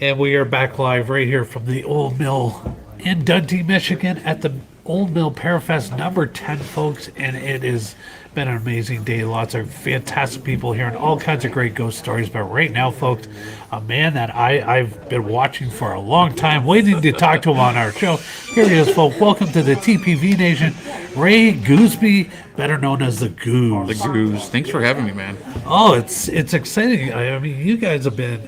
And we are back live right here from the Old Mill in Dundee, Michigan at the Old Mill Parafest number 10, folks. And it has been an amazing day. Lots of fantastic people hearing all kinds of great ghost stories. But right now, folks, a man that I've been watching for a long time, waiting to talk to him on our show. Here he is, folks. Welcome to the TPV Nation, Ray Goosby, better known as the Gooz. The Gooz. Thanks for having me, man. Oh, it's exciting. I mean, you guys have been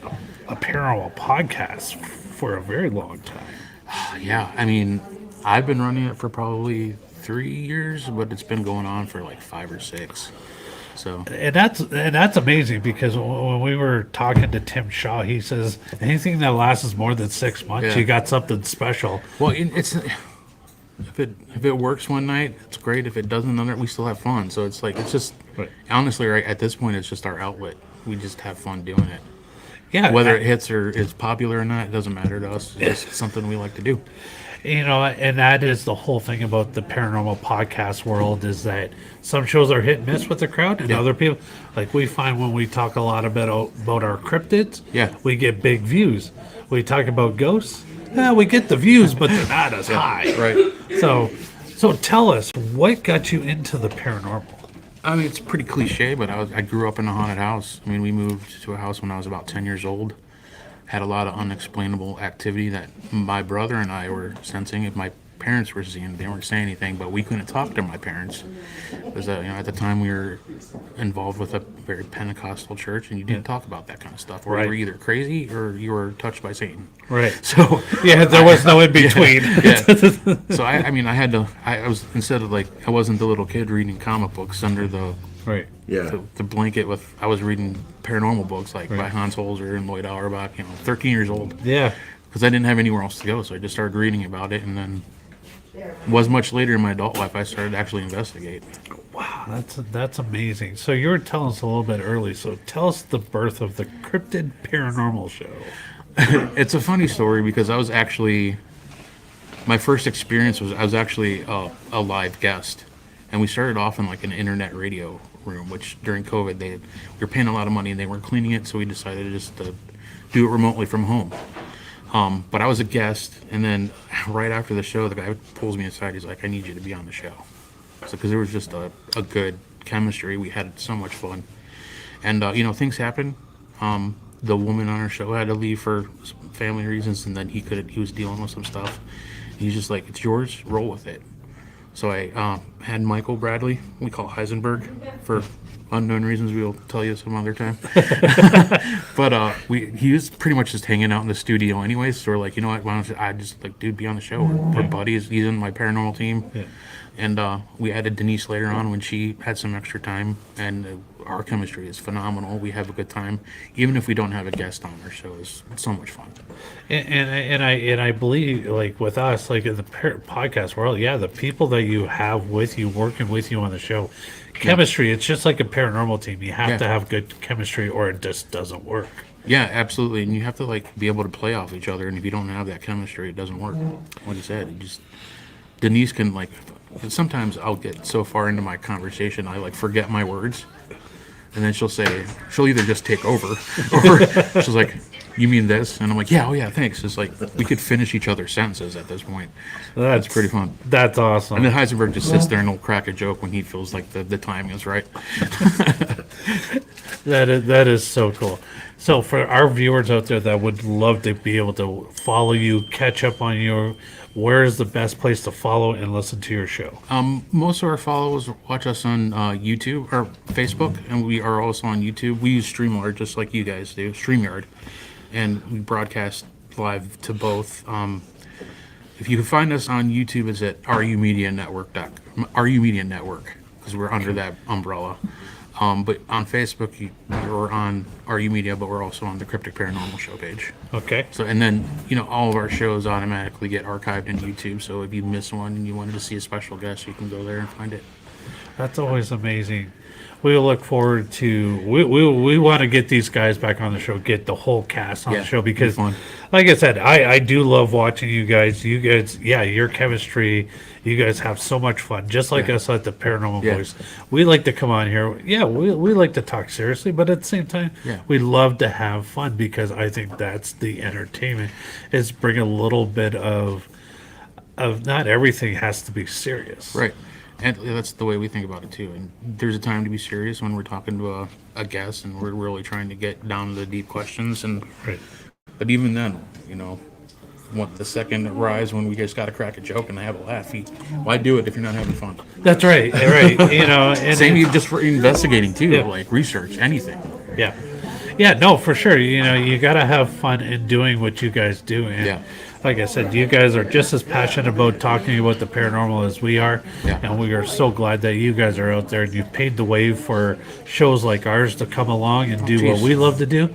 a paranormal podcast for a very long time. Yeah, I mean, I've been running it for probably 3 years, but it's been going on for like 5 or 6. So And that's amazing because when we were talking to Tim Shaw, he says anything that lasts more than 6 months, Yeah. you got something special. well, it's if it works one night, it's great. If it doesn't, then we still have fun. So it's like it's just Right. honestly, right at this point, it's just our outlet. We just have fun doing it. Yeah, Whether it hits or is popular or not, it doesn't matter to us. It's just something we like to do. and that is the whole thing about the paranormal podcast world is that some shows are hit and miss with the crowd, and other people, like we find when we talk a lot about our cryptids, Yeah. we get big views. We talk about ghosts, we get the views, but they're not as high. Right. So tell us, what got you into the paranormal? I mean, it's pretty cliche, but I grew up in a haunted house. I mean, we moved to a house when I was about 10 years old. Had a lot of unexplainable activity that my brother and I were sensing. If my parents were seeing, they weren't saying anything, but we couldn't talk to my parents. Because at the time we were involved with a very Pentecostal church, and you didn't talk about that kind of stuff. Or Right. you were either crazy or you were touched by Satan. Right. So Yeah, there was no in between. yeah. So I mean, I had to. I was instead of like I wasn't the little kid reading comic books under the Right. the blanket with. I was reading paranormal books like by Hans Holzer and Lloyd Auerbach. 13 years old. Yeah. Because I didn't have anywhere else to go, so I just started reading about it, and then it was much later in my adult life I started to actually investigate. Wow, that's amazing. So you were telling us a little bit early. So tell us the birth of the Cryptid Paranormal Show. It's a funny story because I was actually my first experience was I was actually a live guest, and we started off in like an internet radio room, which during COVID we were paying a lot of money and they weren't cleaning it, so we decided just to do it remotely from home. But I was a guest, and then right after the show, the guy pulls me aside. He's like, "I need you to be on the show," so because there was just a good chemistry. We had so much fun, and things happen. The woman on our show had to leave for some family reasons, and then he was dealing with some stuff. He's just like, "It's yours, roll with it." So I had Michael Bradley, we call Heisenberg for unknown reasons we'll tell you some other time. But he was pretty much just hanging out in the studio anyways, so we're like, you know what, why don't I just like, dude, be on the show. We're buddies. He's in my paranormal team. Yeah. And we added Denise later on when she had some extra time, and our chemistry is phenomenal. We have a good time, even if we don't have a guest on our show. It's so much fun. And I believe, like with us, like in the podcast world, yeah, the people that you have with you, working with you on the show, chemistry. It's just like a paranormal team. You have Yeah. to have good chemistry, or it just doesn't work. Yeah, absolutely. And you have to like be able to play off each other. And if you don't have that chemistry, it doesn't work. Like you said, Denise can like. Sometimes I'll get so far into my conversation, I like forget my words, and then she'll either just take over, or she's like, "You mean this?" And I'm like, "Yeah, oh yeah, thanks." It's like we could finish each other's sentences at this point. That's pretty fun. That's awesome. And then Heisenberg just sits there and will crack a joke when he feels like the timing is right. That is so cool. So for our viewers out there that would love to be able to follow you, catch up on you, where is the best place to follow and listen to your show? Most of our followers watch us on YouTube or Facebook, and we are also on YouTube. We use StreamYard just like you guys do, StreamYard, and we broadcast live to both. If you can find us on YouTube, it's at RU Media Network, because we're under that umbrella. But on Facebook, we're on RU Media, but we're also on the Cryptic Paranormal Show page. Okay. So, and then, all of our shows automatically get archived in YouTube. So if you miss one and you wanted to see a special guest, you can go there and find it. That's always amazing. We look forward to we want to get these guys back on the show, get the whole cast on Yeah, the show be because, fun. like I said, I do love watching you guys. You guys, yeah, your chemistry. You guys have so much fun, just like Yeah. us at the Paranormal Yeah. Voice. We like to come on here. Yeah, we like to talk seriously, but at the same time, Yeah. we love to have fun because I think that's the entertainment. Is bring a little bit of not everything has to be serious. Right. And that's the way we think about it too. And there's a time to be serious when we're talking to a guest and we're really trying to get down to the deep questions. And Right. but even then, what the second rise when we just got to crack a joke and have a laugh. Why do it if you're not having fun? That's right. Right. And Same just for investigating too, Yeah. like research, anything. Yeah. Yeah, no, for sure. You got to have fun in doing what you guys do. And Yeah. like I said, you guys are just as passionate about talking about the paranormal as we are. Yeah. And we are so glad that you guys are out there and you've paved the way for shows like ours to come along and do what Jeez. we love to do.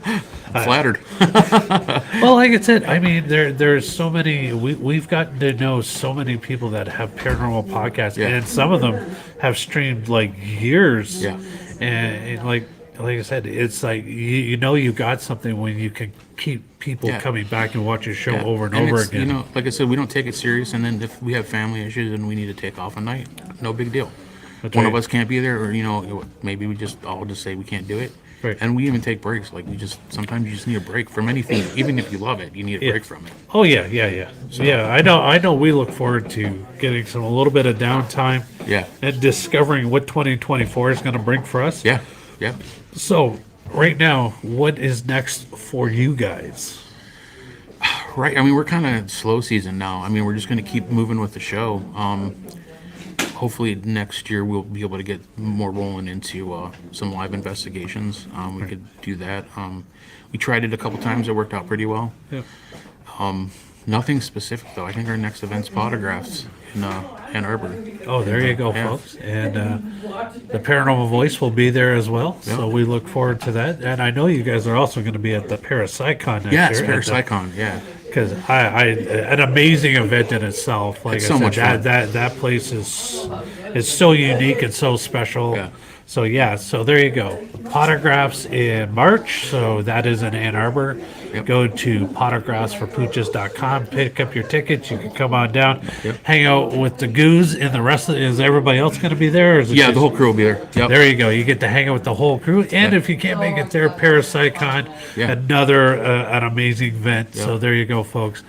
Flattered. Well, like I said, I mean, there's so many. We've gotten to know so many people that have paranormal podcasts, Yeah. and some of them have streamed like years. Yeah. And like I said, it's like you got something when you can keep people Yeah. coming back and watch your show Yeah. over and over it's, again. like I said, we don't take it serious. And then if we have family issues and we need to take off a night, no big deal. That's One right. of us can't be there, or maybe we just all just say we can't do it. Right. And we even take breaks. Like sometimes you just need a break from anything. Even if you love it, you need a break from it. Oh yeah. Yeah, I know. We look forward to getting a little bit of downtime. Yeah. And discovering what 2024 is going to bring for us. Yeah. Yeah. So right now, what is next for you guys? Right. I mean, we're kind of slow season now. I mean, we're just going to keep moving with the show. Hopefully next year we'll be able to get more rolling into some live investigations. We could do that. We tried it a couple times. It worked out pretty well. Yeah. Nothing specific though. I think our next event's Potographs in Ann Arbor. Oh, there you go, Yeah. folks. And the Paranormal Voice will be there as well. So we look forward to that. And I know you guys are also going to be at the Parapsychon next Yes, year. Parapsychon. Yeah. Because an amazing event in itself. Like It's I so said, much fun. that place is so unique and so special. Yeah. So so there you go. Potographs in March. So that is in Ann Arbor. Yep. Go to potographsforpooches.com, pick up your tickets. You can come on down, Yep. hang out with the Gooz and the rest of. Is everybody else going to be there? Or is it Yeah, just- the whole crew will be there. Yep. There you go. You get to hang out with the whole crew, and Yeah. if you can't make it there, Parapsychon, Yeah. another an amazing event. Yeah. So there you go, folks.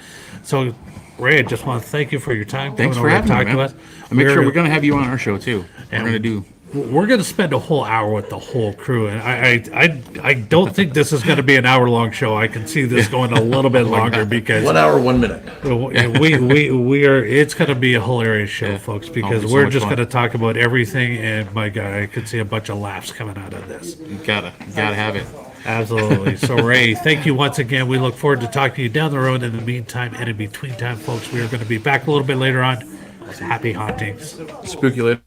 So Ray, I just want to thank you for your time. Thanks coming for over to having me, talk man. to us. And make sure we're going to have you on our show too. We're going to do. We're going to spend a whole hour with the whole crew, and I don't think this is going to be an hour long show. I can see this going a little bit longer because 1 hour, 1 minute. we are. It's going to be a hilarious show, Yeah. folks, Oh, because it's so we're much just fun. going to talk about everything. And my God, I could see a bunch of laughs coming out of this. You gotta have it. Absolutely. So, Ray, thank you once again. We look forward to talking to you down the road. In the meantime and in between time, folks, we are going to be back a little bit later on. Happy hauntings. Spooky later.